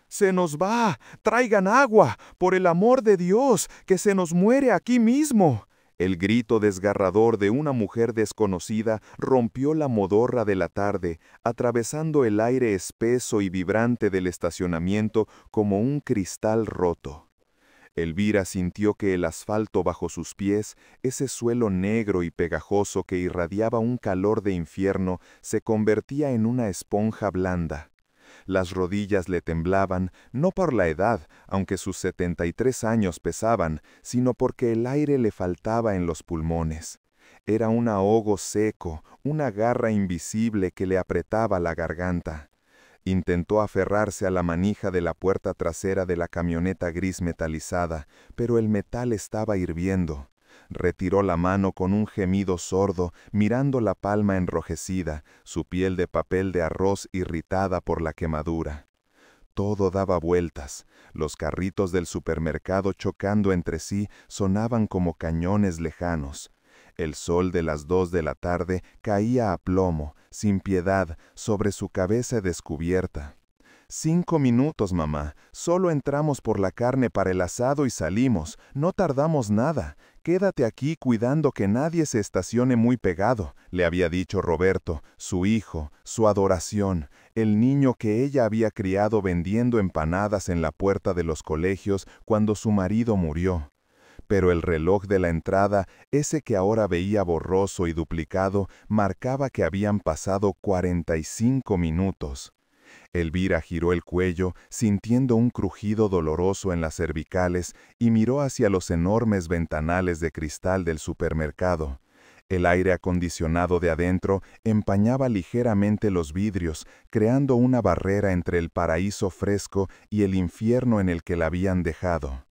¡Se nos va! ¡Traigan agua! ¡Por el amor de Dios! ¡Que se nos muere aquí mismo! El grito desgarrador de una mujer desconocida rompió la modorra de la tarde, atravesando el aire espeso y vibrante del estacionamiento como un cristal roto. Elvira sintió que el asfalto bajo sus pies, ese suelo negro y pegajoso que irradiaba un calor de infierno, se convertía en una esponja blanda. Las rodillas le temblaban, no por la edad, aunque sus 73 años pesaban, sino porque el aire le faltaba en los pulmones. Era un ahogo seco, una garra invisible que le apretaba la garganta. Intentó aferrarse a la manija de la puerta trasera de la camioneta gris metalizada, pero el metal estaba hirviendo. Retiró la mano con un gemido sordo, mirando la palma enrojecida, su piel de papel de arroz irritada por la quemadura. Todo daba vueltas. Los carritos del supermercado chocando entre sí sonaban como cañones lejanos. El sol de las 2 de la tarde caía a plomo, sin piedad, sobre su cabeza descubierta. 5 minutos, mamá. Solo entramos por la carne para el asado y salimos. No tardamos nada. Quédate aquí cuidando que nadie se estacione muy pegado, le había dicho Roberto, su hijo, su adoración, el niño que ella había criado vendiendo empanadas en la puerta de los colegios cuando su marido murió. Pero el reloj de la entrada, ese que ahora veía borroso y duplicado, marcaba que habían pasado 45 minutos. Elvira giró el cuello, sintiendo un crujido doloroso en las cervicales, y miró hacia los enormes ventanales de cristal del supermercado. El aire acondicionado de adentro empañaba ligeramente los vidrios, creando una barrera entre el paraíso fresco y el infierno en el que la habían dejado.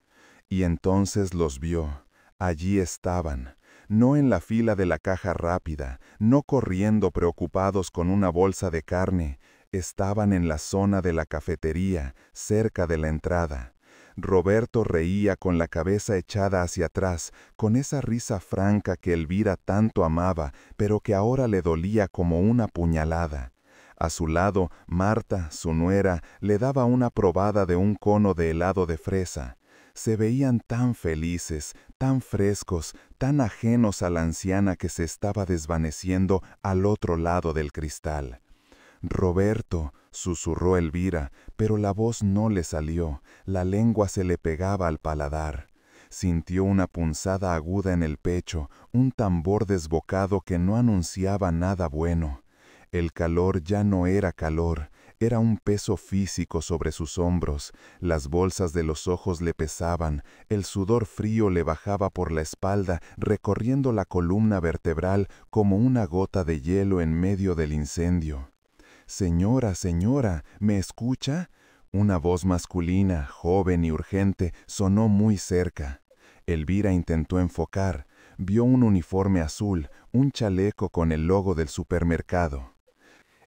Y entonces los vio. Allí estaban. No en la fila de la caja rápida, no corriendo preocupados con una bolsa de carne. Estaban en la zona de la cafetería, cerca de la entrada. Roberto reía con la cabeza echada hacia atrás, con esa risa franca que Elvira tanto amaba, pero que ahora le dolía como una puñalada. A su lado, Marta, su nuera, le daba una probada de un cono de helado de fresa. Se veían tan felices, tan frescos, tan ajenos a la anciana que se estaba desvaneciendo al otro lado del cristal. «Roberto», susurró Elvira, pero la voz no le salió, la lengua se le pegaba al paladar. Sintió una punzada aguda en el pecho, un tambor desbocado que no anunciaba nada bueno. El calor ya no era calor, era un peso físico sobre sus hombros, las bolsas de los ojos le pesaban, el sudor frío le bajaba por la espalda, recorriendo la columna vertebral como una gota de hielo en medio del incendio. «Señora, señora, ¿me escucha?» Una voz masculina, joven y urgente, sonó muy cerca. Elvira intentó enfocar. Vio un uniforme azul, un chaleco con el logo del supermercado.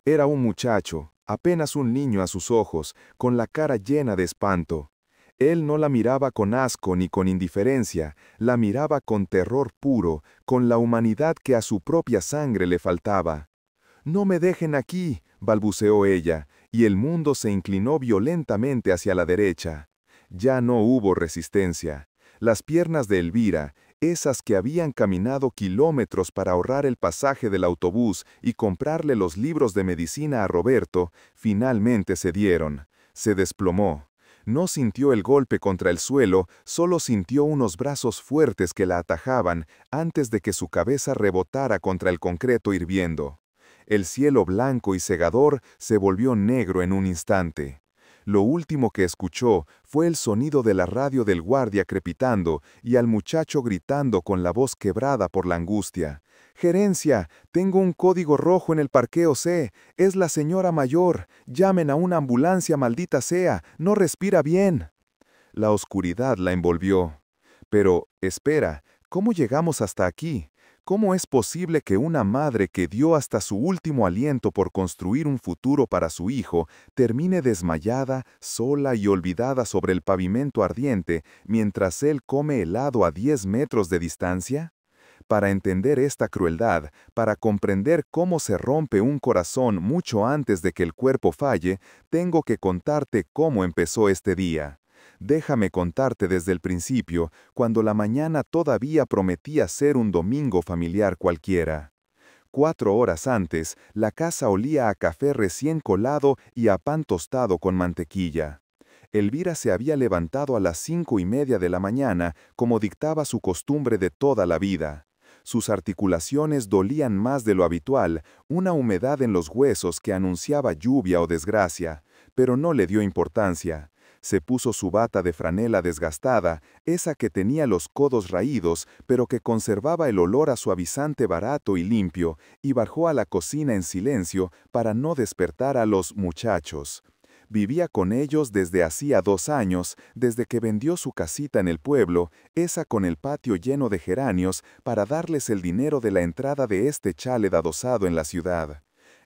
Era un muchacho, apenas un niño a sus ojos, con la cara llena de espanto. Él no la miraba con asco ni con indiferencia, la miraba con terror puro, con la humanidad que a su propia sangre le faltaba. «No me dejen aquí», balbuceó ella, y el mundo se inclinó violentamente hacia la derecha. Ya no hubo resistencia. Las piernas de Elvira, esas que habían caminado kilómetros para ahorrar el pasaje del autobús y comprarle los libros de medicina a Roberto, finalmente cedieron. Se desplomó. No sintió el golpe contra el suelo, solo sintió unos brazos fuertes que la atajaban antes de que su cabeza rebotara contra el concreto hirviendo. El cielo blanco y cegador se volvió negro en un instante. Lo último que escuchó fue el sonido de la radio del guardia crepitando y al muchacho gritando con la voz quebrada por la angustia. «Gerencia, tengo un código rojo en el parqueo C. Es la señora mayor. Llamen a una ambulancia, maldita sea. No respira bien». La oscuridad la envolvió. Pero, espera, ¿cómo llegamos hasta aquí? ¿Cómo es posible que una madre que dio hasta su último aliento por construir un futuro para su hijo termine desmayada, sola y olvidada sobre el pavimento ardiente mientras él come helado a 10 metros de distancia? Para entender esta crueldad, para comprender cómo se rompe un corazón mucho antes de que el cuerpo falle, tengo que contarte cómo empezó este día. Déjame contarte desde el principio, cuando la mañana todavía prometía ser un domingo familiar cualquiera. 4 horas antes, la casa olía a café recién colado y a pan tostado con mantequilla. Elvira se había levantado a las 5:30 de la mañana, como dictaba su costumbre de toda la vida. Sus articulaciones dolían más de lo habitual, una humedad en los huesos que anunciaba lluvia o desgracia, pero no le dio importancia. Se puso su bata de franela desgastada, esa que tenía los codos raídos, pero que conservaba el olor a suavizante barato y limpio, y bajó a la cocina en silencio para no despertar a los muchachos. Vivía con ellos desde hacía 2 años, desde que vendió su casita en el pueblo, esa con el patio lleno de geranios, para darles el dinero de la entrada de este chalet adosado en la ciudad.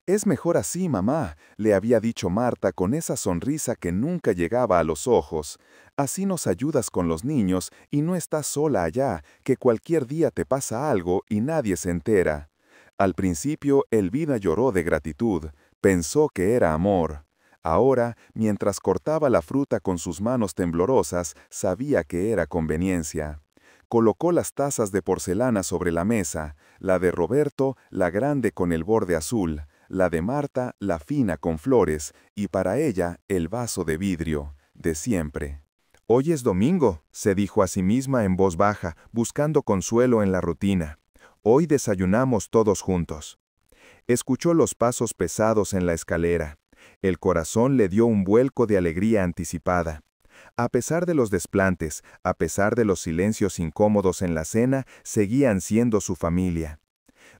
«Es mejor así, mamá», le había dicho Marta con esa sonrisa que nunca llegaba a los ojos. «Así nos ayudas con los niños y no estás sola allá, que cualquier día te pasa algo y nadie se entera». Al principio, Elvira lloró de gratitud. Pensó que era amor. Ahora, mientras cortaba la fruta con sus manos temblorosas, sabía que era conveniencia. Colocó las tazas de porcelana sobre la mesa, la de Roberto, la grande con el borde azul, la de Marta, la fina con flores, y para ella, el vaso de vidrio, de siempre. «Hoy es domingo», se dijo a sí misma en voz baja, buscando consuelo en la rutina. «Hoy desayunamos todos juntos». Escuchó los pasos pesados en la escalera. El corazón le dio un vuelco de alegría anticipada. A pesar de los desplantes, a pesar de los silencios incómodos en la cena, seguían siendo su familia.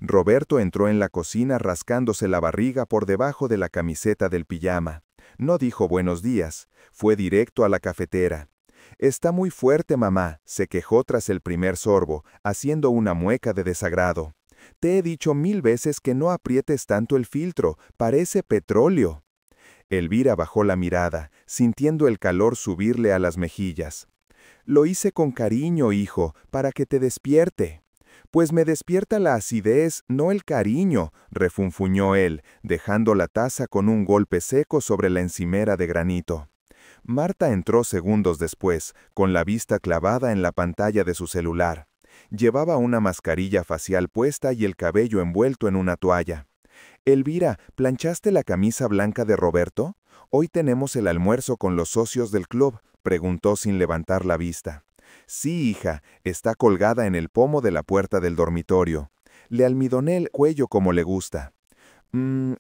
Roberto entró en la cocina rascándose la barriga por debajo de la camiseta del pijama. No dijo buenos días, fue directo a la cafetera. «Está muy fuerte, mamá», se quejó tras el primer sorbo, haciendo una mueca de desagrado. «Te he dicho 1000 veces que no aprietes tanto el filtro, parece petróleo». Elvira bajó la mirada, sintiendo el calor subirle a las mejillas. «Lo hice con cariño, hijo, para que te despierte». «Pues me despierta la acidez, no el cariño», refunfuñó él, dejando la taza con un golpe seco sobre la encimera de granito. Marta entró segundos después, con la vista clavada en la pantalla de su celular. Llevaba una mascarilla facial puesta y el cabello envuelto en una toalla. «Elvira, ¿planchaste la camisa blanca de Roberto? Hoy tenemos el almuerzo con los socios del club», preguntó sin levantar la vista. «Sí, hija, está colgada en el pomo de la puerta del dormitorio. Le almidoné el cuello como le gusta».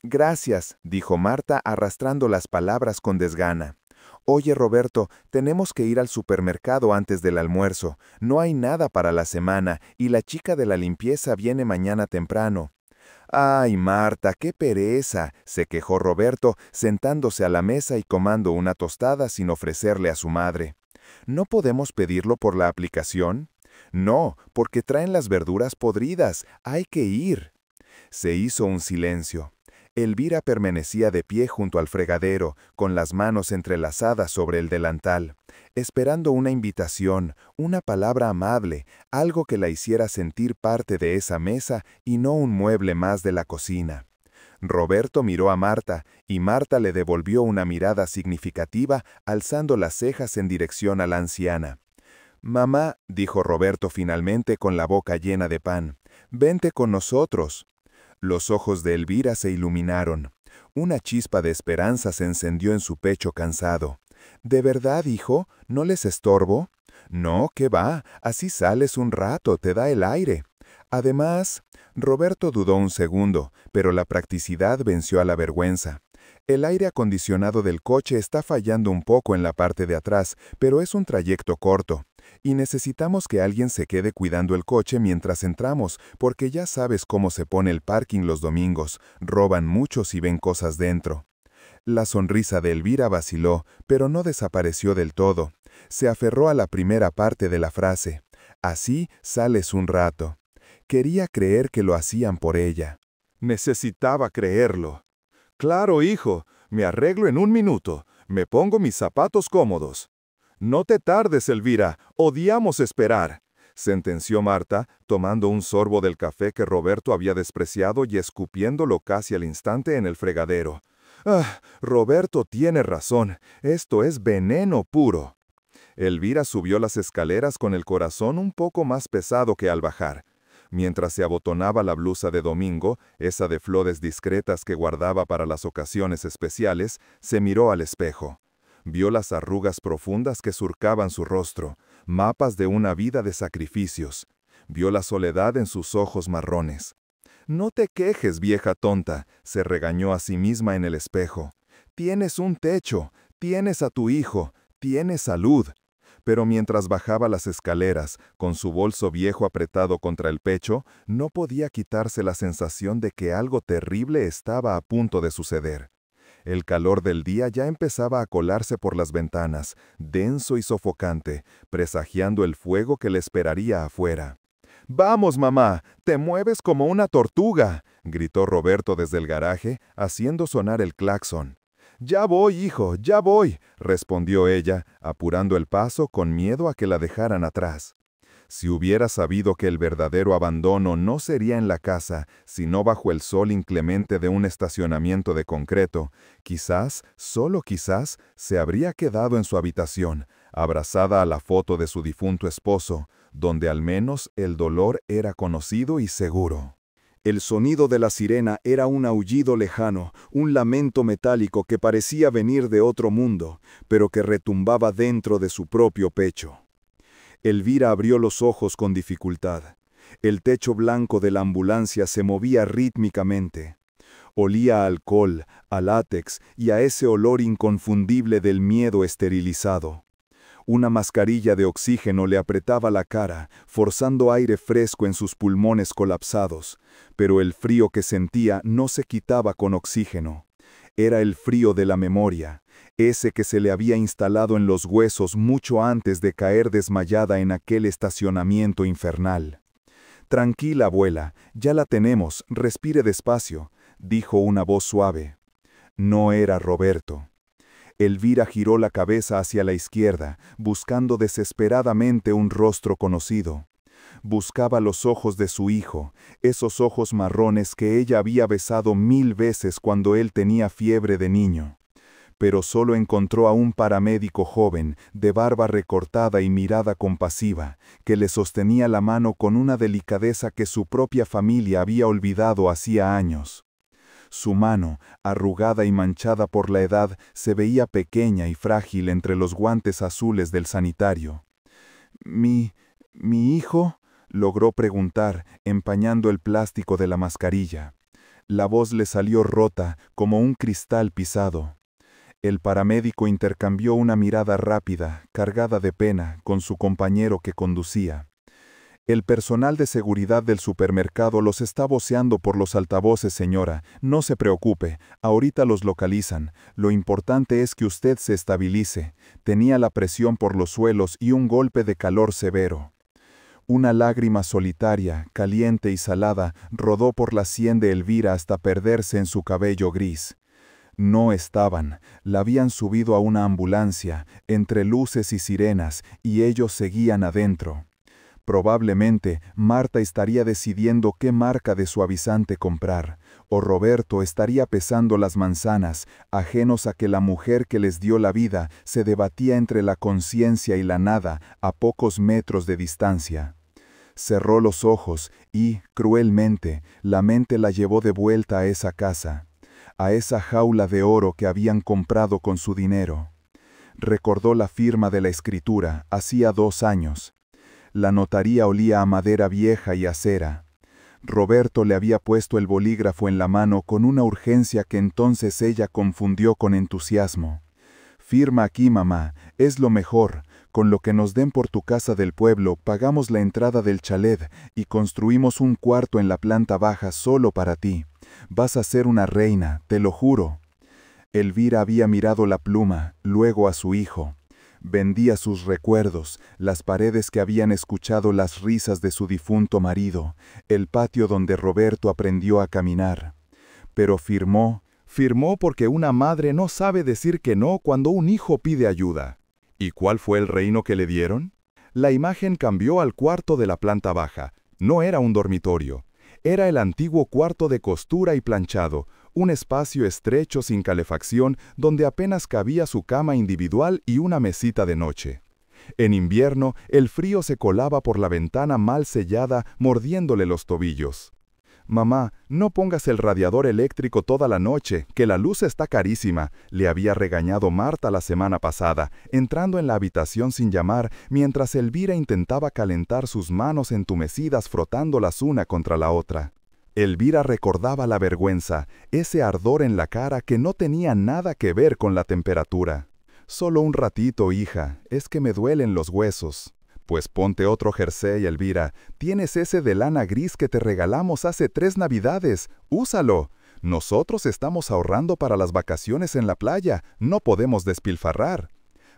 Gracias», dijo Marta arrastrando las palabras con desgana. «Oye, Roberto, tenemos que ir al supermercado antes del almuerzo. No hay nada para la semana y la chica de la limpieza viene mañana temprano». «Ay, Marta, qué pereza», se quejó Roberto, sentándose a la mesa y comando una tostada sin ofrecerle a su madre. «¿No podemos pedirlo por la aplicación?» «No, porque traen las verduras podridas. Hay que ir». Se hizo un silencio. Elvira permanecía de pie junto al fregadero, con las manos entrelazadas sobre el delantal, esperando una invitación, una palabra amable, algo que la hiciera sentir parte de esa mesa y no un mueble más de la cocina. Roberto miró a Marta, y Marta le devolvió una mirada significativa, alzando las cejas en dirección a la anciana. «Mamá», dijo Roberto finalmente con la boca llena de pan, «vente con nosotros». Los ojos de Elvira se iluminaron. Una chispa de esperanza se encendió en su pecho cansado. «¿De verdad, hijo? ¿No les estorbo?» «No, ¿qué va? Así sales un rato, te da el aire». Además, Roberto dudó un segundo, pero la practicidad venció a la vergüenza. «El aire acondicionado del coche está fallando un poco en la parte de atrás, pero es un trayecto corto. Y necesitamos que alguien se quede cuidando el coche mientras entramos, porque ya sabes cómo se pone el parking los domingos, roban muchos y ven cosas dentro». La sonrisa de Elvira vaciló, pero no desapareció del todo. Se aferró a la primera parte de la frase. «Así sales un rato». Quería creer que lo hacían por ella. Necesitaba creerlo. «Claro, hijo, me arreglo en 1 minuto. Me pongo mis zapatos cómodos». «No te tardes, Elvira, odiamos esperar». sentenció Marta, tomando un sorbo del café que Roberto había despreciado y escupiéndolo casi al instante en el fregadero. «Ah, Roberto tiene razón, esto es veneno puro». Elvira subió las escaleras con el corazón un poco más pesado que al bajar. Mientras se abotonaba la blusa de domingo, esa de flores discretas que guardaba para las ocasiones especiales, se miró al espejo. Vio las arrugas profundas que surcaban su rostro, mapas de una vida de sacrificios. Vio la soledad en sus ojos marrones. «No te quejes, vieja tonta», se regañó a sí misma en el espejo. «Tienes un techo, tienes a tu hijo, tienes salud». Pero mientras bajaba las escaleras, con su bolso viejo apretado contra el pecho, no podía quitarse la sensación de que algo terrible estaba a punto de suceder. El calor del día ya empezaba a colarse por las ventanas, denso y sofocante, presagiando el fuego que le esperaría afuera. «¡Vamos, mamá! ¡Te mueves como una tortuga!», gritó Roberto desde el garaje, haciendo sonar el claxon. «Ya voy, hijo, ya voy», respondió ella, apurando el paso con miedo a que la dejaran atrás. Si hubiera sabido que el verdadero abandono no sería en la casa, sino bajo el sol inclemente de un estacionamiento de concreto, quizás, solo quizás, se habría quedado en su habitación, abrazada a la foto de su difunto esposo, donde al menos el dolor era conocido y seguro. El sonido de la sirena era un aullido lejano, un lamento metálico que parecía venir de otro mundo, pero que retumbaba dentro de su propio pecho. Elvira abrió los ojos con dificultad. El techo blanco de la ambulancia se movía rítmicamente. Olía a alcohol, a látex y a ese olor inconfundible del miedo esterilizado. Una mascarilla de oxígeno le apretaba la cara, forzando aire fresco en sus pulmones colapsados, pero el frío que sentía no se quitaba con oxígeno. Era el frío de la memoria, ese que se le había instalado en los huesos mucho antes de caer desmayada en aquel estacionamiento infernal. «Tranquila, abuela, ya la tenemos, respire despacio», dijo una voz suave. No era Roberto. Elvira giró la cabeza hacia la izquierda, buscando desesperadamente un rostro conocido. Buscaba los ojos de su hijo, esos ojos marrones que ella había besado 1000 veces cuando él tenía fiebre de niño. Pero solo encontró a un paramédico joven, de barba recortada y mirada compasiva, que le sostenía la mano con una delicadeza que su propia familia había olvidado hacía años. Su mano, arrugada y manchada por la edad, se veía pequeña y frágil entre los guantes azules del sanitario. ¿Mi hijo?», logró preguntar, empañando el plástico de la mascarilla. La voz le salió rota, como un cristal pisado. El paramédico intercambió una mirada rápida, cargada de pena, con su compañero que conducía. «El personal de seguridad del supermercado los está voceando por los altavoces, señora. No se preocupe, ahorita los localizan. Lo importante es que usted se estabilice. Tenía la presión por los suelos y un golpe de calor severo». Una lágrima solitaria, caliente y salada, rodó por la sien de Elvira hasta perderse en su cabello gris. No estaban, la habían subido a una ambulancia, entre luces y sirenas, y ellos seguían adentro. Probablemente Marta estaría decidiendo qué marca de suavizante comprar, o Roberto estaría pesando las manzanas, ajenos a que la mujer que les dio la vida se debatía entre la conciencia y la nada a pocos metros de distancia. Cerró los ojos y, cruelmente, la mente la llevó de vuelta a esa casa, a esa jaula de oro que habían comprado con su dinero. Recordó la firma de la escritura, hacía 2 años. La notaría olía a madera vieja y a cera. Roberto le había puesto el bolígrafo en la mano con una urgencia que entonces ella confundió con entusiasmo. «Firma aquí, mamá, es lo mejor. Con lo que nos den por tu casa del pueblo, pagamos la entrada del chalet y construimos un cuarto en la planta baja solo para ti. Vas a ser una reina, te lo juro». Elvira había mirado la pluma, luego a su hijo. Vendía sus recuerdos, las paredes que habían escuchado las risas de su difunto marido, el patio donde Roberto aprendió a caminar. Pero firmó porque una madre no sabe decir que no cuando un hijo pide ayuda. ¿Y cuál fue el reino que le dieron? La imagen cambió al cuarto de la planta baja. No era un dormitorio. Era el antiguo cuarto de costura y planchado, un espacio estrecho sin calefacción donde apenas cabía su cama individual y una mesita de noche. En invierno, el frío se colaba por la ventana mal sellada, mordiéndole los tobillos. «Mamá, no pongas el radiador eléctrico toda la noche, que la luz está carísima», le había regañado Marta la semana pasada, entrando en la habitación sin llamar, mientras Elvira intentaba calentar sus manos entumecidas frotándolas una contra la otra. Elvira recordaba la vergüenza, ese ardor en la cara que no tenía nada que ver con la temperatura. «Solo un ratito, hija, es que me duelen los huesos». «Pues ponte otro jersey, Elvira. Tienes ese de lana gris que te regalamos hace 3 Navidades. Úsalo. Nosotros estamos ahorrando para las vacaciones en la playa. No podemos despilfarrar».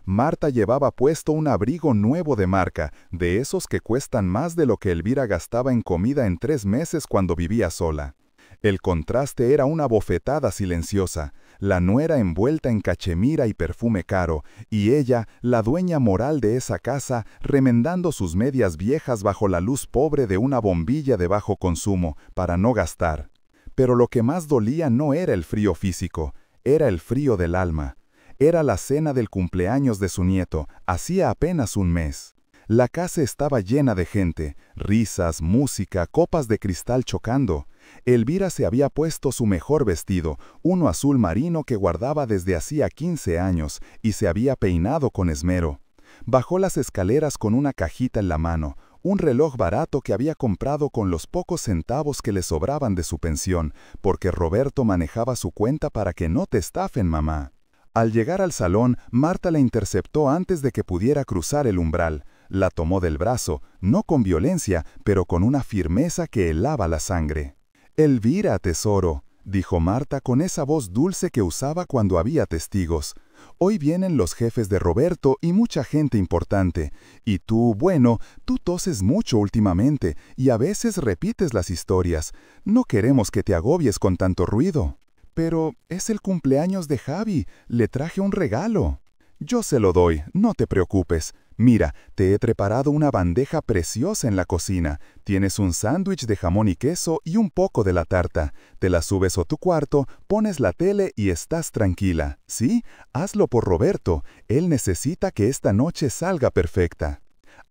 Marta llevaba puesto un abrigo nuevo de marca, de esos que cuestan más de lo que Elvira gastaba en comida en 3 meses cuando vivía sola. El contraste era una bofetada silenciosa, la nuera envuelta en cachemira y perfume caro, y ella, la dueña moral de esa casa, remendando sus medias viejas bajo la luz pobre de una bombilla de bajo consumo, para no gastar. Pero lo que más dolía no era el frío físico, era el frío del alma. Era la cena del cumpleaños de su nieto, hacía apenas un mes. La casa estaba llena de gente, risas, música, copas de cristal chocando. Elvira se había puesto su mejor vestido, uno azul marino que guardaba desde hacía 15 años, y se había peinado con esmero. Bajó las escaleras con una cajita en la mano, un reloj barato que había comprado con los pocos centavos que le sobraban de su pensión, porque Roberto manejaba su cuenta para que no te estafen, mamá. Al llegar al salón, Marta la interceptó antes de que pudiera cruzar el umbral. La tomó del brazo, no con violencia, pero con una firmeza que helaba la sangre. «Elvira, tesoro», dijo Marta con esa voz dulce que usaba cuando había testigos. «Hoy vienen los jefes de Roberto y mucha gente importante. Y tú, bueno, tú toses mucho últimamente y a veces repites las historias. No queremos que te agobies con tanto ruido». «Pero es el cumpleaños de Javi, le traje un regalo». «Yo se lo doy, no te preocupes. Mira, te he preparado una bandeja preciosa en la cocina. Tienes un sándwich de jamón y queso y un poco de la tarta. Te la subes a tu cuarto, pones la tele y estás tranquila. ¿Sí? Hazlo por Roberto. Él necesita que esta noche salga perfecta».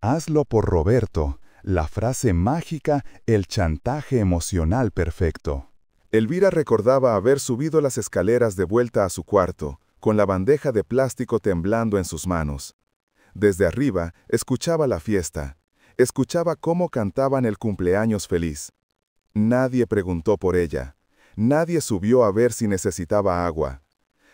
Hazlo por Roberto. La frase mágica, el chantaje emocional perfecto. Elvira recordaba haber subido las escaleras de vuelta a su cuarto, con la bandeja de plástico temblando en sus manos. Desde arriba, escuchaba la fiesta. Escuchaba cómo cantaban el cumpleaños feliz. Nadie preguntó por ella. Nadie subió a ver si necesitaba agua.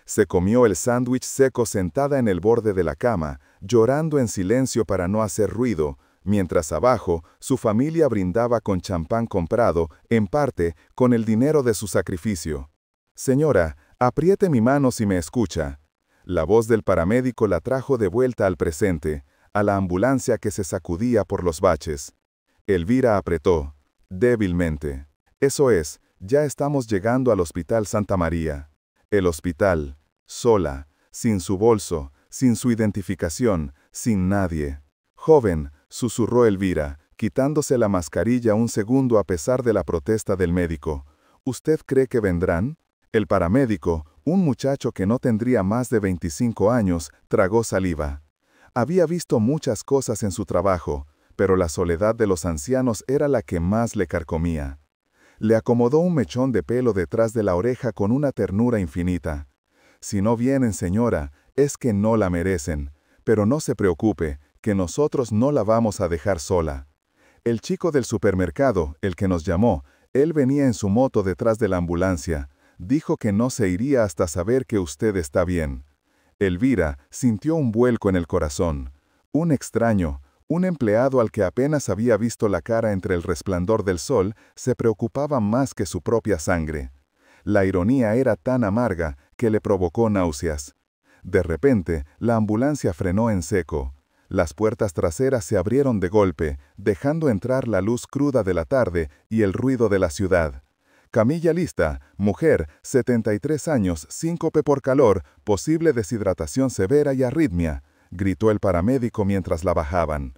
Se comió el sándwich seco sentada en el borde de la cama, llorando en silencio para no hacer ruido, mientras abajo su familia brindaba con champán comprado, en parte, con el dinero de su sacrificio. «Señora, apriete mi mano si me escucha». La voz del paramédico la trajo de vuelta al presente, a la ambulancia que se sacudía por los baches. Elvira apretó, débilmente. «Eso es, ya estamos llegando al Hospital Santa María». El hospital, sola, sin su bolso, sin su identificación, sin nadie. «Joven», susurró Elvira, quitándose la mascarilla un segundo a pesar de la protesta del médico. «¿Usted cree que vendrán?» El paramédico, un muchacho que no tendría más de 25 años, tragó saliva. Había visto muchas cosas en su trabajo, pero la soledad de los ancianos era la que más le carcomía. Le acomodó un mechón de pelo detrás de la oreja con una ternura infinita. «Si no vienen, señora, es que no la merecen, pero no se preocupe, que nosotros no la vamos a dejar sola». El chico del supermercado, el que nos llamó, él venía en su moto detrás de la ambulancia. Dijo que no se iría hasta saber que usted está bien. Elvira sintió un vuelco en el corazón. Un extraño, un empleado al que apenas había visto la cara entre el resplandor del sol, se preocupaba más que su propia sangre. La ironía era tan amarga que le provocó náuseas. De repente, la ambulancia frenó en seco. Las puertas traseras se abrieron de golpe, dejando entrar la luz cruda de la tarde y el ruido de la ciudad. «Camilla lista, mujer, 73 años, síncope por calor, posible deshidratación severa y arritmia», gritó el paramédico mientras la bajaban.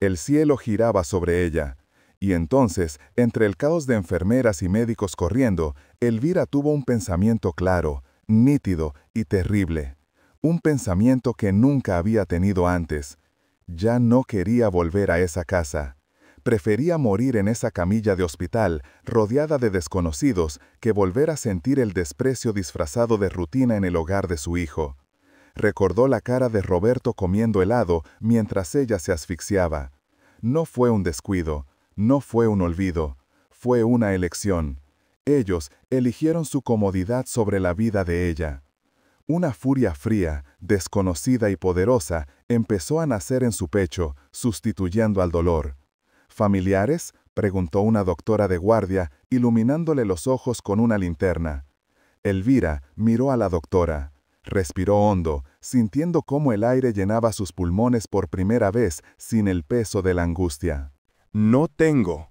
El cielo giraba sobre ella. Y entonces, entre el caos de enfermeras y médicos corriendo, Elvira tuvo un pensamiento claro, nítido y terrible. Un pensamiento que nunca había tenido antes. Ya no quería volver a esa casa. Prefería morir en esa camilla de hospital, rodeada de desconocidos, que volver a sentir el desprecio disfrazado de rutina en el hogar de su hijo. Recordó la cara de Roberto comiendo helado mientras ella se asfixiaba. No fue un descuido, no fue un olvido, fue una elección. Ellos eligieron su comodidad sobre la vida de ella. Una furia fría, desconocida y poderosa empezó a nacer en su pecho, sustituyendo al dolor. ¿Familiares?, preguntó una doctora de guardia, iluminándole los ojos con una linterna. Elvira miró a la doctora. Respiró hondo, sintiendo cómo el aire llenaba sus pulmones por primera vez sin el peso de la angustia. No tengo,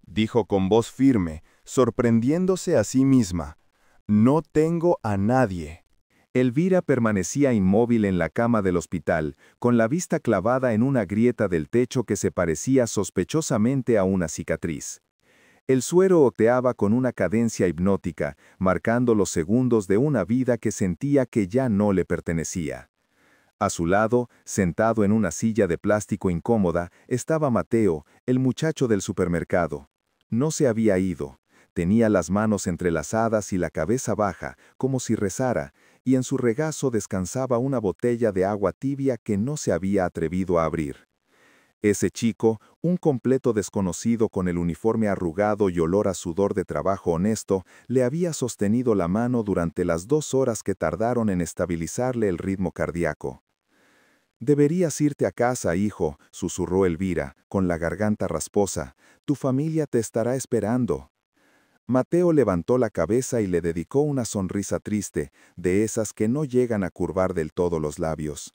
dijo con voz firme, sorprendiéndose a sí misma. No tengo a nadie. Elvira permanecía inmóvil en la cama del hospital, con la vista clavada en una grieta del techo que se parecía sospechosamente a una cicatriz. El suero oteaba con una cadencia hipnótica, marcando los segundos de una vida que sentía que ya no le pertenecía. A su lado, sentado en una silla de plástico incómoda, estaba Mateo, el muchacho del supermercado. No se había ido. Tenía las manos entrelazadas y la cabeza baja, como si rezara, y en su regazo descansaba una botella de agua tibia que no se había atrevido a abrir. Ese chico, un completo desconocido con el uniforme arrugado y olor a sudor de trabajo honesto, le había sostenido la mano durante las 2 horas que tardaron en estabilizarle el ritmo cardíaco. «Deberías irte a casa, hijo», susurró Elvira, con la garganta rasposa. «Tu familia te estará esperando». Mateo levantó la cabeza y le dedicó una sonrisa triste, de esas que no llegan a curvar del todo los labios.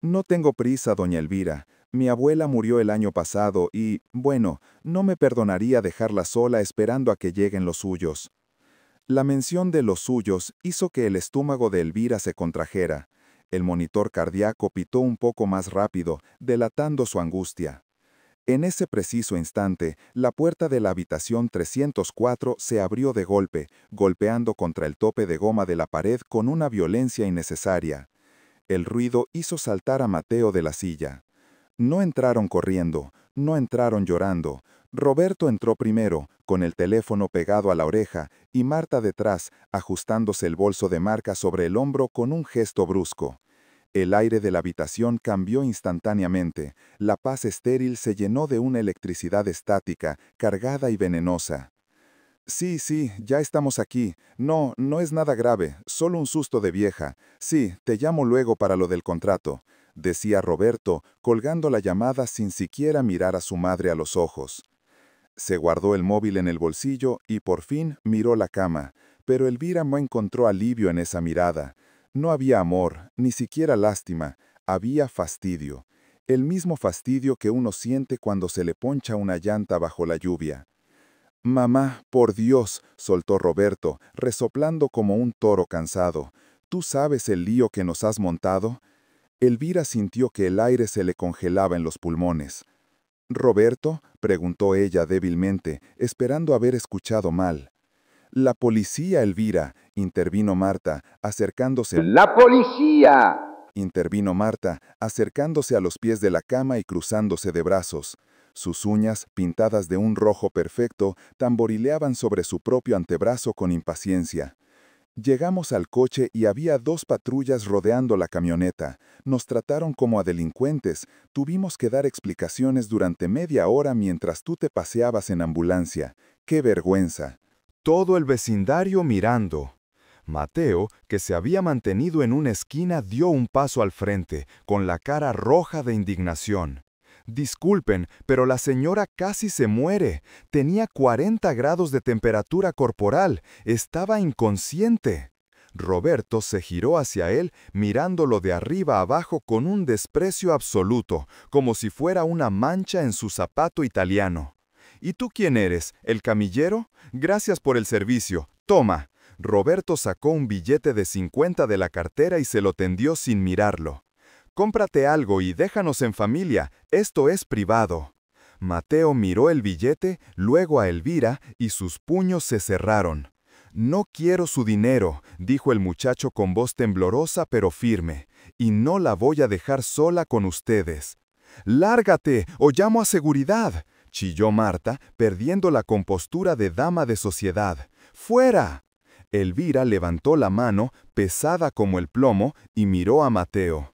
«No tengo prisa, doña Elvira. Mi abuela murió el año pasado y, bueno, no me perdonaría dejarla sola esperando a que lleguen los suyos». La mención de los suyos hizo que el estómago de Elvira se contrajera. El monitor cardíaco pitó un poco más rápido, delatando su angustia. En ese preciso instante, la puerta de la habitación 304 se abrió de golpe, golpeando contra el tope de goma de la pared con una violencia innecesaria. El ruido hizo saltar a Mateo de la silla. No entraron corriendo, no entraron llorando. Roberto entró primero, con el teléfono pegado a la oreja, y Marta detrás, ajustándose el bolso de marca sobre el hombro con un gesto brusco. El aire de la habitación cambió instantáneamente. La paz estéril se llenó de una electricidad estática, cargada y venenosa. «Sí, ya estamos aquí. No es nada grave, solo un susto de vieja. Sí, te llamo luego para lo del contrato», decía Roberto, colgando la llamada sin siquiera mirar a su madre a los ojos. Se guardó el móvil en el bolsillo y por fin miró la cama, pero Elvira no encontró alivio en esa mirada. No había amor, ni siquiera lástima, había fastidio. El mismo fastidio que uno siente cuando se le poncha una llanta bajo la lluvia. «Mamá, por Dios», soltó Roberto, resoplando como un toro cansado. «¿Tú sabes el lío que nos has montado?» Elvira sintió que el aire se le congelaba en los pulmones. «¿Roberto?», preguntó ella débilmente, esperando haber escuchado mal. «La policía, Elvira», intervino Marta, acercándose. ¡La policía!, intervino Marta, acercándose a los pies de la cama y cruzándose de brazos. Sus uñas, pintadas de un rojo perfecto, tamborileaban sobre su propio antebrazo con impaciencia. Llegamos al coche y había 2 patrullas rodeando la camioneta. Nos trataron como a delincuentes. Tuvimos que dar explicaciones durante media hora mientras tú te paseabas en ambulancia. ¡Qué vergüenza! Todo el vecindario mirando. Mateo, que se había mantenido en una esquina, dio un paso al frente, con la cara roja de indignación. «Disculpen, pero la señora casi se muere. Tenía 40 grados de temperatura corporal. Estaba inconsciente». Roberto se giró hacia él, mirándolo de arriba abajo con un desprecio absoluto, como si fuera una mancha en su zapato italiano. «¿Y tú quién eres? ¿El camillero? Gracias por el servicio. Toma». Roberto sacó un billete de 50 de la cartera y se lo tendió sin mirarlo. Cómprate algo y déjanos en familia, esto es privado. Mateo miró el billete, luego a Elvira, y sus puños se cerraron. No quiero su dinero, dijo el muchacho con voz temblorosa pero firme, y no la voy a dejar sola con ustedes. ¡Lárgate o llamo a seguridad!, chilló Marta, perdiendo la compostura de dama de sociedad. ¡Fuera! Elvira levantó la mano, pesada como el plomo, y miró a Mateo.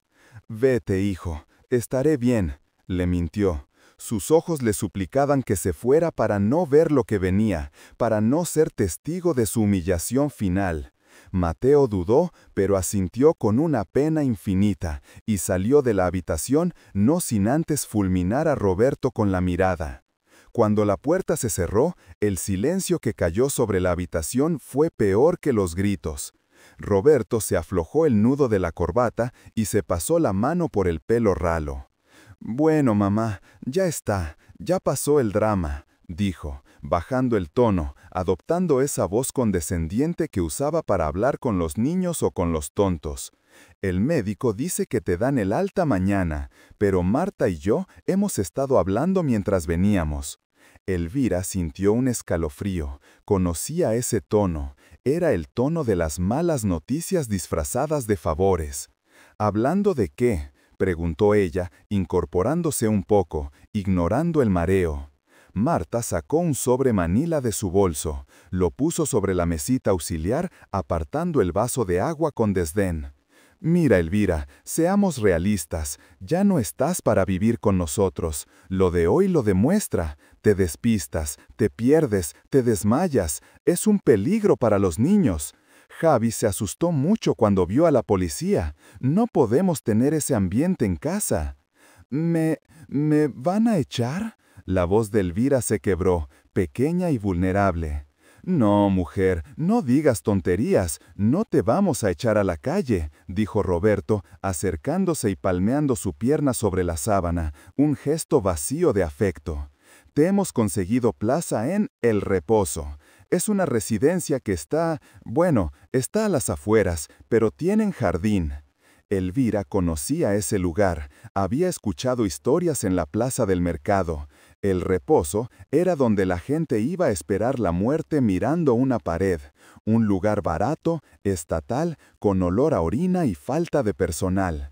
«Vete, hijo, estaré bien», le mintió. Sus ojos le suplicaban que se fuera para no ver lo que venía, para no ser testigo de su humillación final. Mateo dudó, pero asintió con una pena infinita, y salió de la habitación no sin antes fulminar a Roberto con la mirada. Cuando la puerta se cerró, el silencio que cayó sobre la habitación fue peor que los gritos. Roberto se aflojó el nudo de la corbata y se pasó la mano por el pelo ralo. «Bueno, mamá, ya está, ya pasó el drama», dijo, bajando el tono, adoptando esa voz condescendiente que usaba para hablar con los niños o con los tontos. «El médico dice que te dan el alta mañana, pero Marta y yo hemos estado hablando mientras veníamos». Elvira sintió un escalofrío, conocía ese tono, era el tono de las malas noticias disfrazadas de favores. «¿Hablando de qué?», preguntó ella, incorporándose un poco, ignorando el mareo. Marta sacó un sobre manila de su bolso, lo puso sobre la mesita auxiliar, apartando el vaso de agua con desdén. «Mira, Elvira, seamos realistas, ya no estás para vivir con nosotros. Lo de hoy lo demuestra. Te despistas, te pierdes, te desmayas. Es un peligro para los niños». Javi se asustó mucho cuando vio a la policía. No podemos tener ese ambiente en casa. ¿Me van a echar?», la voz de Elvira se quebró, pequeña y vulnerable. «No, mujer, no digas tonterías, no te vamos a echar a la calle», dijo Roberto, acercándose y palmeando su pierna sobre la sábana, un gesto vacío de afecto. «Te hemos conseguido plaza en El Reposo. Es una residencia que está a las afueras, pero tienen jardín». Elvira conocía ese lugar, había escuchado historias en la plaza del mercado. El Reposo era donde la gente iba a esperar la muerte mirando una pared, un lugar barato, estatal, con olor a orina y falta de personal.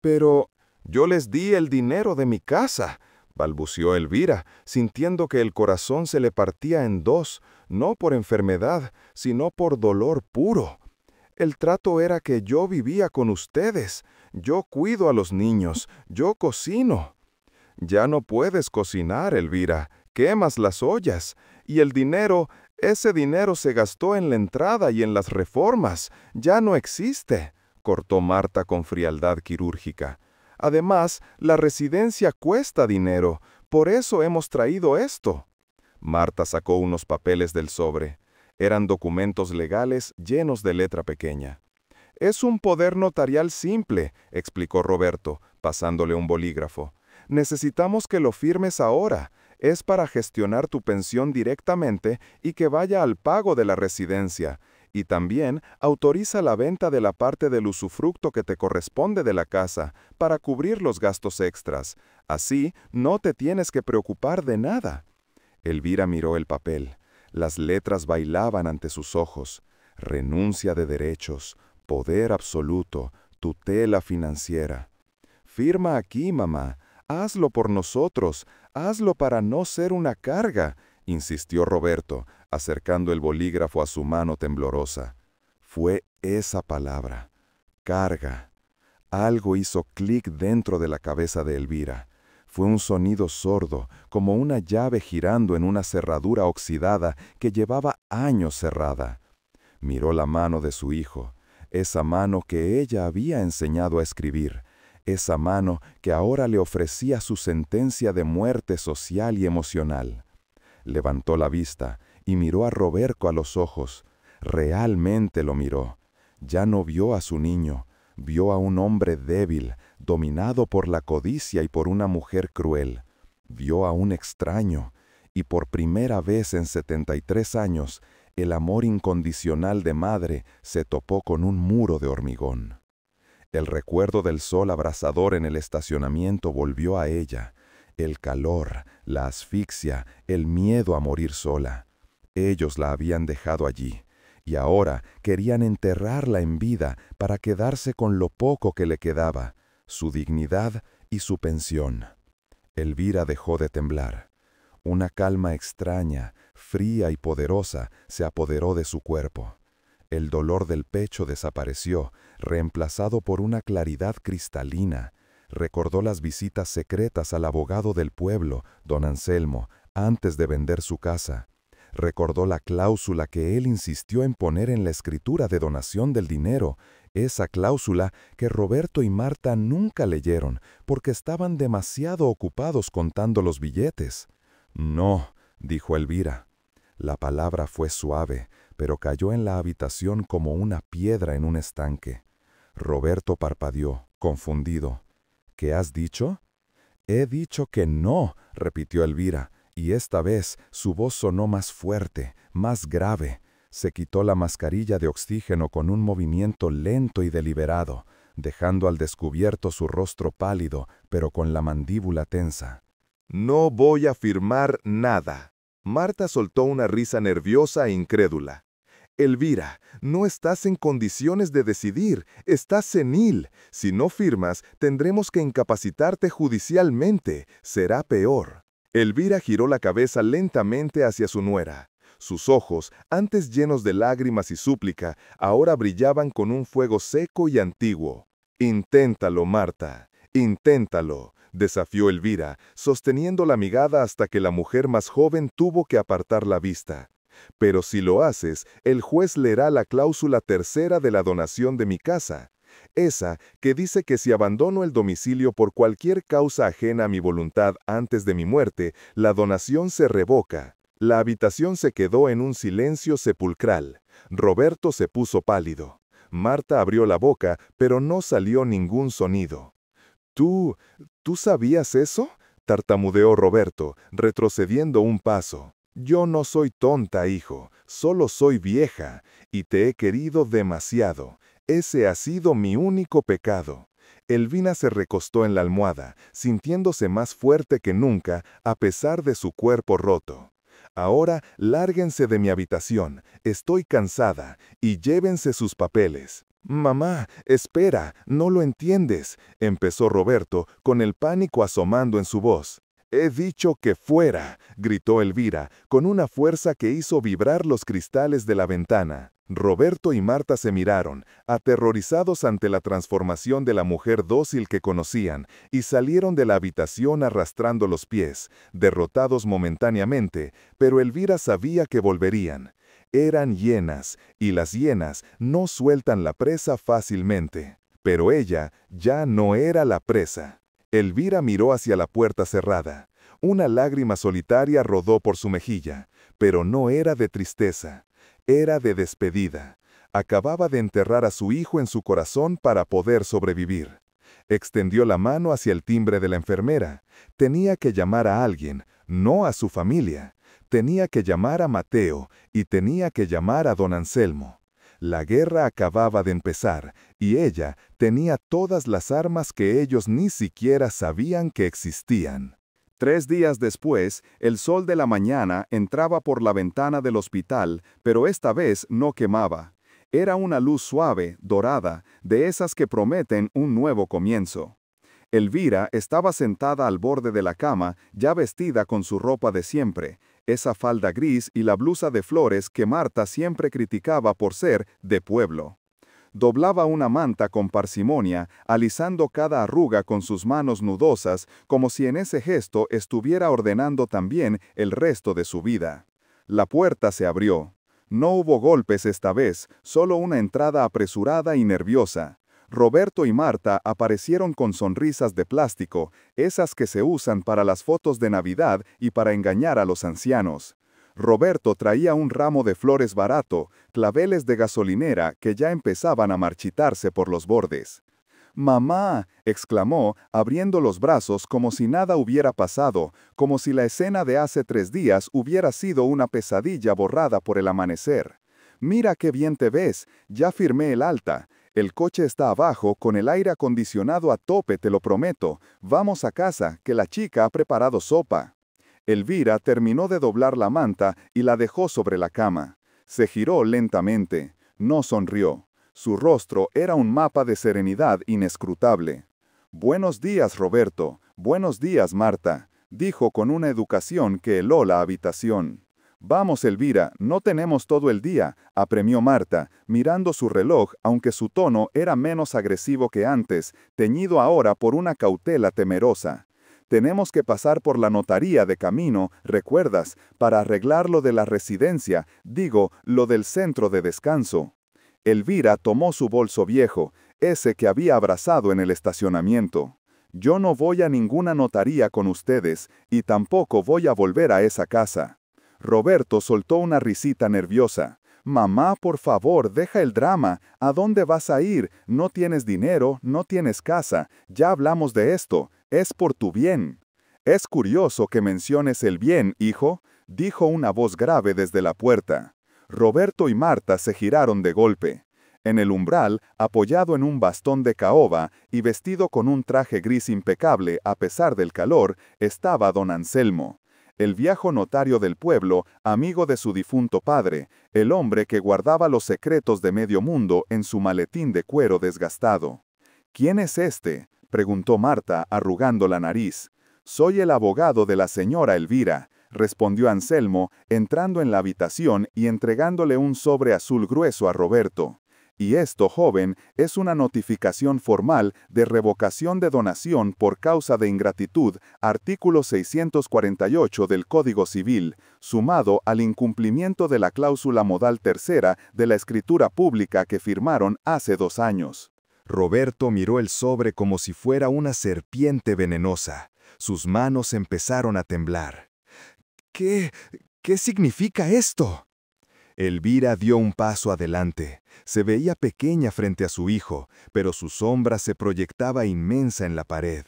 «Pero yo les di el dinero de mi casa», balbució Elvira, sintiendo que el corazón se le partía en dos, no por enfermedad, sino por dolor puro. «El trato era que yo vivía con ustedes, yo cuido a los niños, yo cocino». «Ya no puedes cocinar, Elvira, quemas las ollas. Y el dinero, ese dinero se gastó en la entrada y en las reformas, ya no existe», cortó Marta con frialdad quirúrgica. «Además, la residencia cuesta dinero, por eso hemos traído esto». Marta sacó unos papeles del sobre. Eran documentos legales llenos de letra pequeña. «Es un poder notarial simple», explicó Roberto, pasándole un bolígrafo. «Necesitamos que lo firmes ahora. Es para gestionar tu pensión directamente y que vaya al pago de la residencia. Y también autoriza la venta de la parte del usufructo que te corresponde de la casa para cubrir los gastos extras. Así no te tienes que preocupar de nada». Elvira miró el papel. Las letras bailaban ante sus ojos. Renuncia de derechos, poder absoluto, tutela financiera. «Firma aquí, mamá. Hazlo por nosotros, hazlo para no ser una carga», insistió Roberto, acercando el bolígrafo a su mano temblorosa. Fue esa palabra, carga. Algo hizo clic dentro de la cabeza de Elvira. Fue un sonido sordo, como una llave girando en una cerradura oxidada que llevaba años cerrada. Miró la mano de su hijo, esa mano que ella había enseñado a escribir, esa mano que ahora le ofrecía su sentencia de muerte social y emocional. Levantó la vista y miró a Roberto a los ojos. Realmente lo miró. Ya no vio a su niño, vio a un hombre débil, dominado por la codicia y por una mujer cruel. Vio a un extraño, y por primera vez en 73 años, el amor incondicional de madre se topó con un muro de hormigón. El recuerdo del sol abrasador en el estacionamiento volvió a ella. El calor, la asfixia, el miedo a morir sola. Ellos la habían dejado allí, y ahora querían enterrarla en vida para quedarse con lo poco que le quedaba, su dignidad y su pensión. Elvira dejó de temblar. Una calma extraña, fría y poderosa se apoderó de su cuerpo. El dolor del pecho desapareció, reemplazado por una claridad cristalina. Recordó las visitas secretas al abogado del pueblo, don Anselmo, antes de vender su casa. Recordó la cláusula que él insistió en poner en la escritura de donación del dinero, esa cláusula que Roberto y Marta nunca leyeron porque estaban demasiado ocupados contando los billetes. «No», dijo Elvira. La palabra fue suave, pero cayó en la habitación como una piedra en un estanque. Roberto parpadeó, confundido. «¿Qué has dicho?» «He dicho que no», repitió Elvira, y esta vez su voz sonó más fuerte, más grave. Se quitó la mascarilla de oxígeno con un movimiento lento y deliberado, dejando al descubierto su rostro pálido, pero con la mandíbula tensa. «No voy a firmar nada». Marta soltó una risa nerviosa e incrédula. «Elvira, no estás en condiciones de decidir, estás senil. Si no firmas, tendremos que incapacitarte judicialmente. Será peor». Elvira giró la cabeza lentamente hacia su nuera. Sus ojos, antes llenos de lágrimas y súplica, ahora brillaban con un fuego seco y antiguo. «Inténtalo, Marta, inténtalo», desafió Elvira, sosteniendo la mirada hasta que la mujer más joven tuvo que apartar la vista. «Pero si lo haces, el juez leerá la cláusula tercera de la donación de mi casa. Esa que dice que si abandono el domicilio por cualquier causa ajena a mi voluntad antes de mi muerte, la donación se revoca». La habitación se quedó en un silencio sepulcral. Roberto se puso pálido. Marta abrió la boca, pero no salió ningún sonido. ¿Tú sabías eso?», tartamudeó Roberto, retrocediendo un paso. «Yo no soy tonta, hijo, solo soy vieja, y te he querido demasiado. Ese ha sido mi único pecado». Elvira se recostó en la almohada, sintiéndose más fuerte que nunca, a pesar de su cuerpo roto. «Ahora lárguense de mi habitación, estoy cansada, y llévense sus papeles». «Mamá, espera, no lo entiendes», empezó Roberto, con el pánico asomando en su voz. «He dicho que fuera», gritó Elvira, con una fuerza que hizo vibrar los cristales de la ventana. Roberto y Marta se miraron, aterrorizados ante la transformación de la mujer dócil que conocían, y salieron de la habitación arrastrando los pies, derrotados momentáneamente, pero Elvira sabía que volverían. Eran hienas, y las hienas no sueltan la presa fácilmente. Pero ella ya no era la presa. Elvira miró hacia la puerta cerrada. Una lágrima solitaria rodó por su mejilla, pero no era de tristeza. Era de despedida. Acababa de enterrar a su hijo en su corazón para poder sobrevivir. Extendió la mano hacia el timbre de la enfermera. Tenía que llamar a alguien, no a su familia. Tenía que llamar a Mateo y tenía que llamar a don Anselmo. La guerra acababa de empezar y ella tenía todas las armas que ellos ni siquiera sabían que existían. 3 días después, el sol de la mañana entraba por la ventana del hospital, pero esta vez no quemaba. Era una luz suave, dorada, de esas que prometen un nuevo comienzo. Elvira estaba sentada al borde de la cama, ya vestida con su ropa de siempre, esa falda gris y la blusa de flores que Marta siempre criticaba por ser de pueblo. Doblaba una manta con parsimonia, alisando cada arruga con sus manos nudosas, como si en ese gesto estuviera ordenando también el resto de su vida. La puerta se abrió. No hubo golpes esta vez, solo una entrada apresurada y nerviosa. Roberto y Marta aparecieron con sonrisas de plástico, esas que se usan para las fotos de Navidad y para engañar a los ancianos. Roberto traía un ramo de flores barato, claveles de gasolinera que ya empezaban a marchitarse por los bordes. «¡Mamá!», exclamó, abriendo los brazos como si nada hubiera pasado, como si la escena de hace 3 días hubiera sido una pesadilla borrada por el amanecer. «Mira qué bien te ves, ya firmé el alta. El coche está abajo con el aire acondicionado a tope, te lo prometo. Vamos a casa, que la chica ha preparado sopa. Elvira terminó de doblar la manta y la dejó sobre la cama. Se giró lentamente. No sonrió. Su rostro era un mapa de serenidad inescrutable. «Buenos días, Roberto. Buenos días, Marta», dijo con una educación que heló la habitación. «Vamos, Elvira, no tenemos todo el día», apremió Marta, mirando su reloj, aunque su tono era menos agresivo que antes, teñido ahora por una cautela temerosa. «Tenemos que pasar por la notaría de camino, ¿recuerdas?, para arreglar lo de la residencia, digo, lo del centro de descanso». Elvira tomó su bolso viejo, ese que había abrazado en el estacionamiento. «Yo no voy a ninguna notaría con ustedes, y tampoco voy a volver a esa casa». Roberto soltó una risita nerviosa. «Mamá, por favor, deja el drama. ¿A dónde vas a ir? No tienes dinero, no tienes casa. Ya hablamos de esto. Es por tu bien». «Es curioso que menciones el bien, hijo», dijo una voz grave desde la puerta. Roberto y Marta se giraron de golpe. En el umbral, apoyado en un bastón de caoba y vestido con un traje gris impecable a pesar del calor, estaba don Anselmo, el viejo notario del pueblo, amigo de su difunto padre, el hombre que guardaba los secretos de medio mundo en su maletín de cuero desgastado. «¿Quién es este?», preguntó Marta, arrugando la nariz. «Soy el abogado de la señora Elvira», respondió Anselmo, entrando en la habitación y entregándole un sobre azul grueso a Roberto. «Y esto, joven, es una notificación formal de revocación de donación por causa de ingratitud, artículo 648 del Código Civil, sumado al incumplimiento de la cláusula modal tercera de la escritura pública que firmaron hace 2 años». Roberto miró el sobre como si fuera una serpiente venenosa. Sus manos empezaron a temblar. ¿Qué significa esto? Elvira dio un paso adelante. Se veía pequeña frente a su hijo, pero su sombra se proyectaba inmensa en la pared.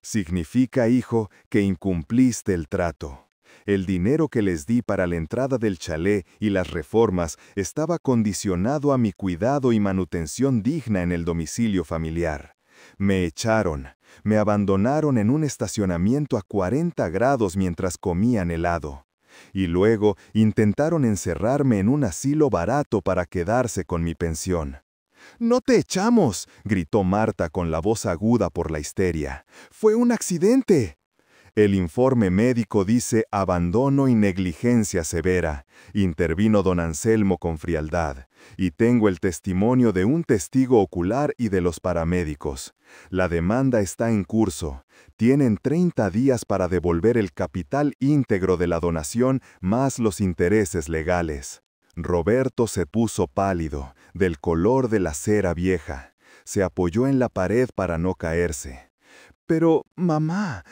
«Significa, hijo, que incumpliste el trato. El dinero que les di para la entrada del chalet y las reformas estaba condicionado a mi cuidado y manutención digna en el domicilio familiar. Me echaron, me abandonaron en un estacionamiento a 40 grados mientras comían helado. Y luego intentaron encerrarme en un asilo barato para quedarse con mi pensión». «¡No te echamos!», gritó Marta con la voz aguda por la histeria. «¡Fue un accidente!». «El informe médico dice abandono y negligencia severa», intervino don Anselmo con frialdad, «y tengo el testimonio de un testigo ocular y de los paramédicos. La demanda está en curso. Tienen 30 días para devolver el capital íntegro de la donación más los intereses legales». Roberto se puso pálido, del color de la cera vieja. Se apoyó en la pared para no caerse. «Pero, mamá,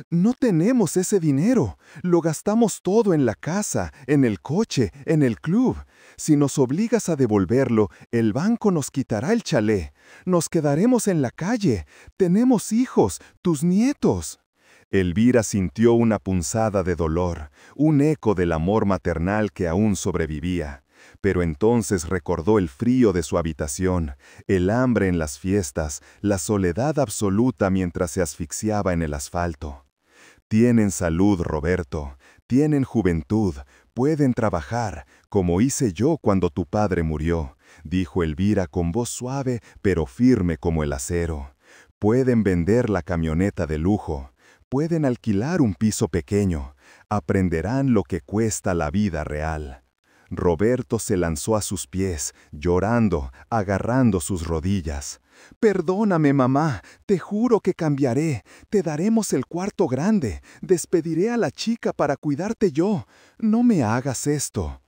no tenemos ese dinero. Lo gastamos todo en la casa, en el coche, en el club. Si nos obligas a devolverlo, el banco nos quitará el chalet. Nos quedaremos en la calle. Tenemos hijos, tus nietos». Elvira sintió una punzada de dolor, un eco del amor maternal que aún sobrevivía. Pero entonces recordó el frío de su habitación, el hambre en las fiestas, la soledad absoluta mientras se asfixiaba en el asfalto. «Tienen salud, Roberto, tienen juventud, pueden trabajar, como hice yo cuando tu padre murió», dijo Elvira con voz suave pero firme como el acero. «Pueden vender la camioneta de lujo, pueden alquilar un piso pequeño, aprenderán lo que cuesta la vida real». Roberto se lanzó a sus pies, llorando, agarrando sus rodillas. «Perdóname, mamá, te juro que cambiaré. Te daremos el cuarto grande. Despediré a la chica para cuidarte yo. No me hagas esto».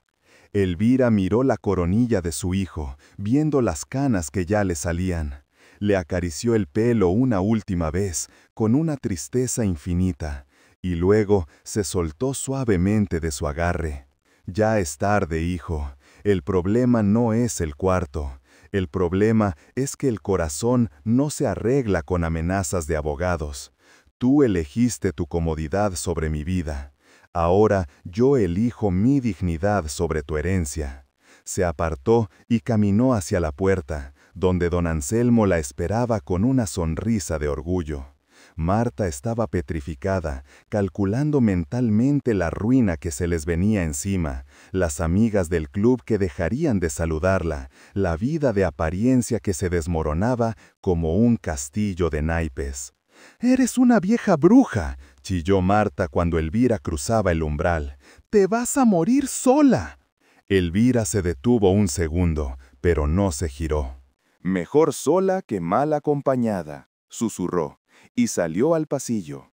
Elvira miró la coronilla de su hijo, viendo las canas que ya le salían. Le acarició el pelo una última vez, con una tristeza infinita, y luego se soltó suavemente de su agarre. «Ya es tarde, hijo. El problema no es el cuarto. El problema es que el corazón no se arregla con amenazas de abogados. Tú elegiste tu comodidad sobre mi vida. Ahora yo elijo mi dignidad sobre tu herencia». Se apartó y caminó hacia la puerta, donde don Anselmo la esperaba con una sonrisa de orgullo. Marta estaba petrificada, calculando mentalmente la ruina que se les venía encima, las amigas del club que dejarían de saludarla, la vida de apariencia que se desmoronaba como un castillo de naipes. «¡Eres una vieja bruja!», chilló Marta cuando Elvira cruzaba el umbral. «¡Te vas a morir sola!». Elvira se detuvo un segundo, pero no se giró. «Mejor sola que mal acompañada», susurró, y salió al pasillo.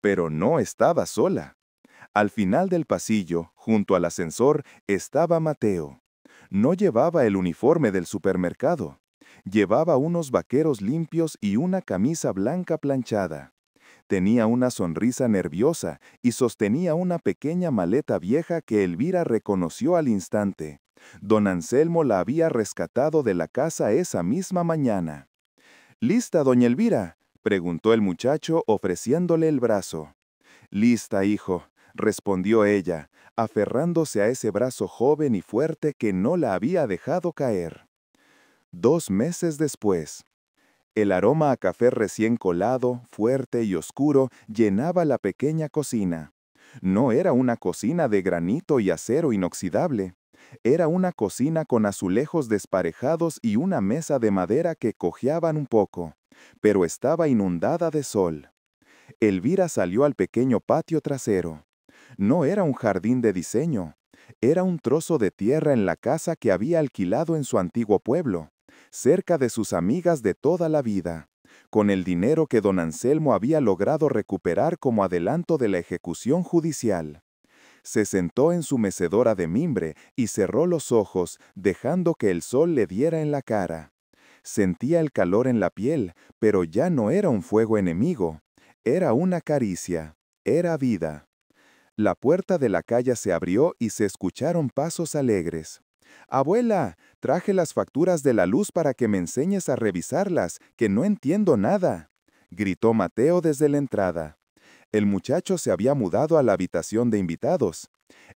Pero no estaba sola. Al final del pasillo, junto al ascensor, estaba Mateo. No llevaba el uniforme del supermercado. Llevaba unos vaqueros limpios y una camisa blanca planchada. Tenía una sonrisa nerviosa y sostenía una pequeña maleta vieja que Elvira reconoció al instante. Don Anselmo la había rescatado de la casa esa misma mañana. «¿Lista, doña Elvira?», preguntó el muchacho ofreciéndole el brazo. «Lista, hijo», respondió ella, aferrándose a ese brazo joven y fuerte que no la había dejado caer. 2 meses después. El aroma a café recién colado, fuerte y oscuro, llenaba la pequeña cocina. No era una cocina de granito y acero inoxidable. Era una cocina con azulejos desparejados y una mesa de madera que cojeaban un poco, pero estaba inundada de sol. Elvira salió al pequeño patio trasero. No era un jardín de diseño. Era un trozo de tierra en la casa que había alquilado en su antiguo pueblo, cerca de sus amigas de toda la vida, con el dinero que don Anselmo había logrado recuperar como adelanto de la ejecución judicial. Se sentó en su mecedora de mimbre y cerró los ojos, dejando que el sol le diera en la cara. Sentía el calor en la piel, pero ya no era un fuego enemigo. Era una caricia, era vida. La puerta de la calle se abrió y se escucharon pasos alegres. «Abuela, traje las facturas de la luz para que me enseñes a revisarlas, que no entiendo nada», gritó Mateo desde la entrada. El muchacho se había mudado a la habitación de invitados.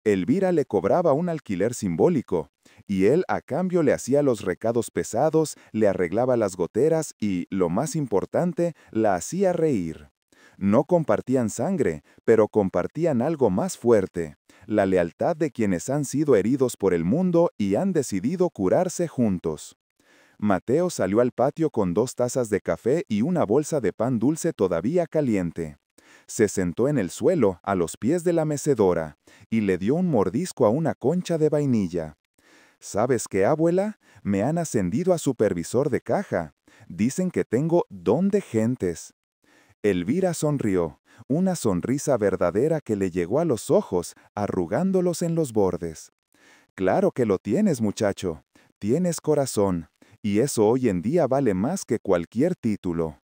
Elvira le cobraba un alquiler simbólico, y él a cambio le hacía los recados pesados, le arreglaba las goteras y, lo más importante, la hacía reír. No compartían sangre, pero compartían algo más fuerte: la lealtad de quienes han sido heridos por el mundo y han decidido curarse juntos. Mateo salió al patio con 2 tazas de café y una bolsa de pan dulce todavía caliente. Se sentó en el suelo, a los pies de la mecedora, y le dio un mordisco a una concha de vainilla. «¿Sabes qué, abuela? Me han ascendido a supervisor de caja. Dicen que tengo don de gentes». Elvira sonrió, una sonrisa verdadera que le llegó a los ojos, arrugándolos en los bordes. «Claro que lo tienes, muchacho. Tienes corazón, y eso hoy en día vale más que cualquier título».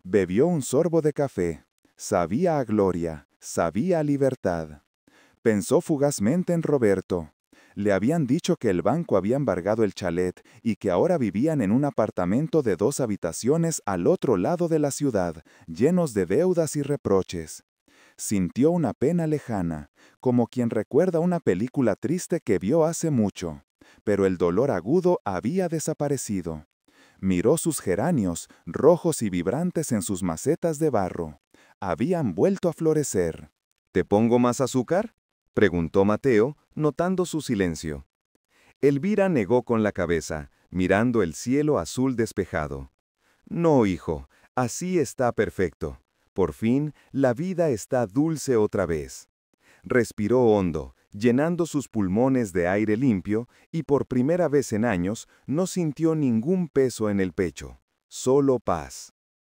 Bebió un sorbo de café. Sabía a gloria, sabía a libertad. Pensó fugazmente en Roberto. Le habían dicho que el banco había embargado el chalet y que ahora vivían en un apartamento de 2 habitaciones al otro lado de la ciudad, llenos de deudas y reproches. Sintió una pena lejana, como quien recuerda una película triste que vio hace mucho, pero el dolor agudo había desaparecido. Miró sus geranios, rojos y vibrantes en sus macetas de barro. Habían vuelto a florecer. ¿Te pongo más azúcar?, preguntó Mateo, notando su silencio. Elvira negó con la cabeza, mirando el cielo azul despejado. «No, hijo, así está perfecto. Por fin, la vida está dulce otra vez». Respiró hondo, llenando sus pulmones de aire limpio, y por primera vez en años no sintió ningún peso en el pecho, solo paz.